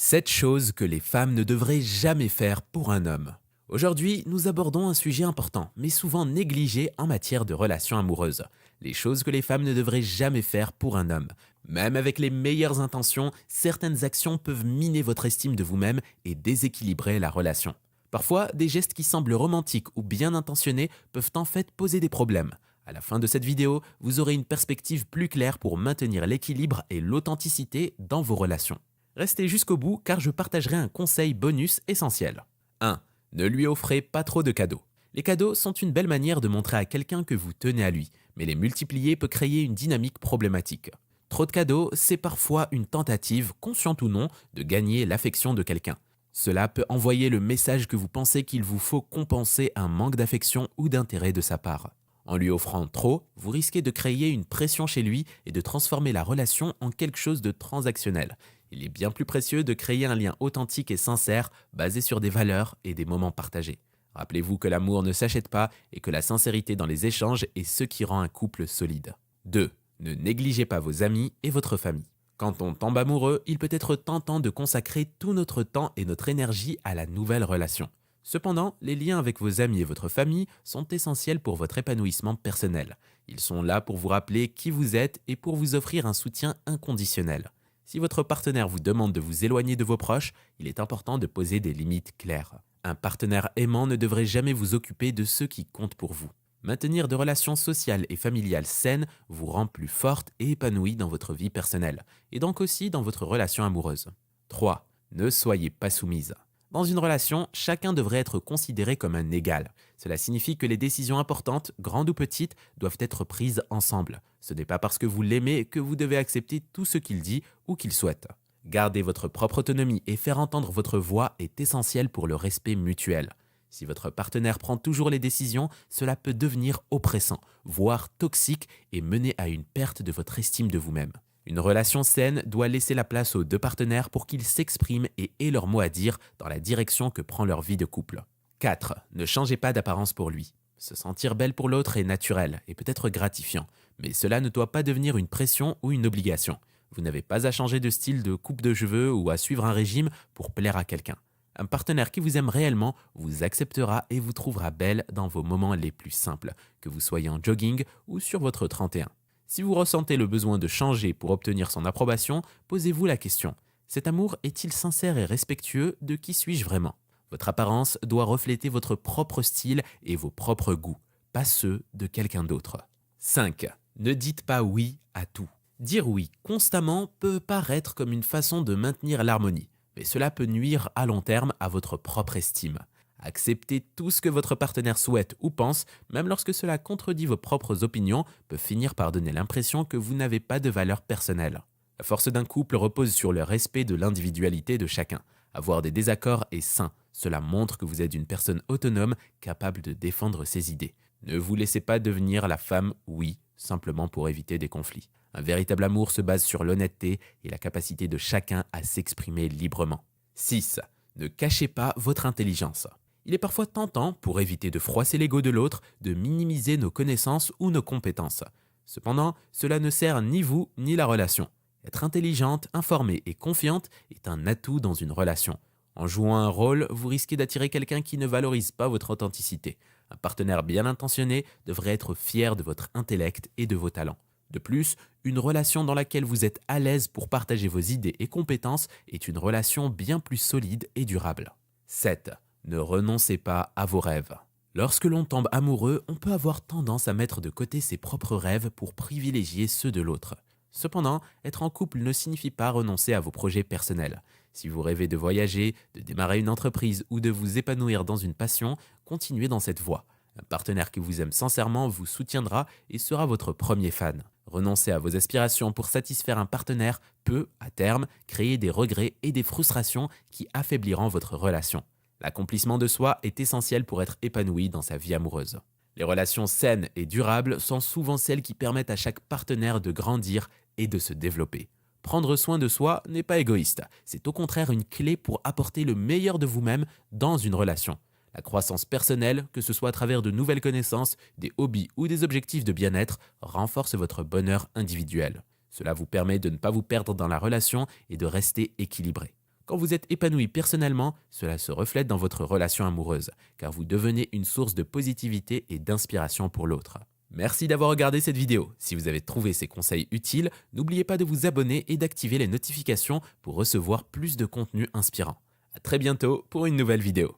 7 choses que les femmes ne devraient jamais faire pour un homme. Aujourd'hui, nous abordons un sujet important, mais souvent négligé en matière de relations amoureuses. Les choses que les femmes ne devraient jamais faire pour un homme. Même avec les meilleures intentions, certaines actions peuvent miner votre estime de vous-même et déséquilibrer la relation. Parfois, des gestes qui semblent romantiques ou bien intentionnés peuvent en fait poser des problèmes. À la fin de cette vidéo, vous aurez une perspective plus claire pour maintenir l'équilibre et l'authenticité dans vos relations. Restez jusqu'au bout car je partagerai un conseil bonus essentiel. 1. Ne lui offrez pas trop de cadeaux. Les cadeaux sont une belle manière de montrer à quelqu'un que vous tenez à lui, mais les multiplier peut créer une dynamique problématique. Trop de cadeaux, c'est parfois une tentative, consciente ou non, de gagner l'affection de quelqu'un. Cela peut envoyer le message que vous pensez qu'il vous faut compenser un manque d'affection ou d'intérêt de sa part. En lui offrant trop, vous risquez de créer une pression chez lui et de transformer la relation en quelque chose de transactionnel. Il est bien plus précieux de créer un lien authentique et sincère basé sur des valeurs et des moments partagés. Rappelez-vous que l'amour ne s'achète pas et que la sincérité dans les échanges est ce qui rend un couple solide. 2. Ne négligez pas vos amis et votre famille. Quand on tombe amoureux, il peut être tentant de consacrer tout notre temps et notre énergie à la nouvelle relation. Cependant, les liens avec vos amis et votre famille sont essentiels pour votre épanouissement personnel. Ils sont là pour vous rappeler qui vous êtes et pour vous offrir un soutien inconditionnel. Si votre partenaire vous demande de vous éloigner de vos proches, il est important de poser des limites claires. Un partenaire aimant ne devrait jamais vous occuper de ce qui compte pour vous. Maintenir des relations sociales et familiales saines vous rend plus forte et épanouie dans votre vie personnelle, et donc aussi dans votre relation amoureuse. 3. Ne soyez pas soumise. Dans une relation, chacun devrait être considéré comme un égal. Cela signifie que les décisions importantes, grandes ou petites, doivent être prises ensemble. Ce n'est pas parce que vous l'aimez que vous devez accepter tout ce qu'il dit ou qu'il souhaite. Garder votre propre autonomie et faire entendre votre voix est essentiel pour le respect mutuel. Si votre partenaire prend toujours les décisions, cela peut devenir oppressant, voire toxique et mener à une perte de votre estime de vous-même. Une relation saine doit laisser la place aux deux partenaires pour qu'ils s'expriment et aient leur mot à dire dans la direction que prend leur vie de couple. 4. Ne changez pas d'apparence pour lui. Se sentir belle pour l'autre est naturel et peut être gratifiant, mais cela ne doit pas devenir une pression ou une obligation. Vous n'avez pas à changer de style de coupe de cheveux ou à suivre un régime pour plaire à quelqu'un. Un partenaire qui vous aime réellement vous acceptera et vous trouvera belle dans vos moments les plus simples, que vous soyez en jogging ou sur votre 31. Si vous ressentez le besoin de changer pour obtenir son approbation, posez-vous la question. Cet amour est-il sincère et respectueux? De qui suis-je vraiment? Votre apparence doit refléter votre propre style et vos propres goûts, pas ceux de quelqu'un d'autre. 5. Ne dites pas oui à tout. Dire oui constamment peut paraître comme une façon de maintenir l'harmonie, mais cela peut nuire à long terme à votre propre estime. Accepter tout ce que votre partenaire souhaite ou pense, même lorsque cela contredit vos propres opinions, peut finir par donner l'impression que vous n'avez pas de valeur personnelle. La force d'un couple repose sur le respect de l'individualité de chacun. Avoir des désaccords est sain. Cela montre que vous êtes une personne autonome, capable de défendre ses idées. Ne vous laissez pas devenir la femme oui, simplement pour éviter des conflits. Un véritable amour se base sur l'honnêteté et la capacité de chacun à s'exprimer librement. 6. Ne cachez pas votre intelligence. Il est parfois tentant, pour éviter de froisser l'ego de l'autre, de minimiser nos connaissances ou nos compétences. Cependant, cela ne sert ni vous ni la relation. Être intelligente, informée et confiante est un atout dans une relation. En jouant un rôle, vous risquez d'attirer quelqu'un qui ne valorise pas votre authenticité. Un partenaire bien intentionné devrait être fier de votre intellect et de vos talents. De plus, une relation dans laquelle vous êtes à l'aise pour partager vos idées et compétences est une relation bien plus solide et durable. 7. Ne renoncez pas à vos rêves. Lorsque l'on tombe amoureux, on peut avoir tendance à mettre de côté ses propres rêves pour privilégier ceux de l'autre. Cependant, être en couple ne signifie pas renoncer à vos projets personnels. Si vous rêvez de voyager, de démarrer une entreprise ou de vous épanouir dans une passion, continuez dans cette voie. Un partenaire qui vous aime sincèrement vous soutiendra et sera votre premier fan. Renoncer à vos aspirations pour satisfaire un partenaire peut, à terme, créer des regrets et des frustrations qui affaibliront votre relation. L'accomplissement de soi est essentiel pour être épanoui dans sa vie amoureuse. Les relations saines et durables sont souvent celles qui permettent à chaque partenaire de grandir et de se développer. Prendre soin de soi n'est pas égoïste, c'est au contraire une clé pour apporter le meilleur de vous-même dans une relation. La croissance personnelle, que ce soit à travers de nouvelles connaissances, des hobbies ou des objectifs de bien-être, renforce votre bonheur individuel. Cela vous permet de ne pas vous perdre dans la relation et de rester équilibré. Quand vous êtes épanoui personnellement, cela se reflète dans votre relation amoureuse, car vous devenez une source de positivité et d'inspiration pour l'autre. Merci d'avoir regardé cette vidéo. Si vous avez trouvé ces conseils utiles, n'oubliez pas de vous abonner et d'activer les notifications pour recevoir plus de contenu inspirant. À très bientôt pour une nouvelle vidéo.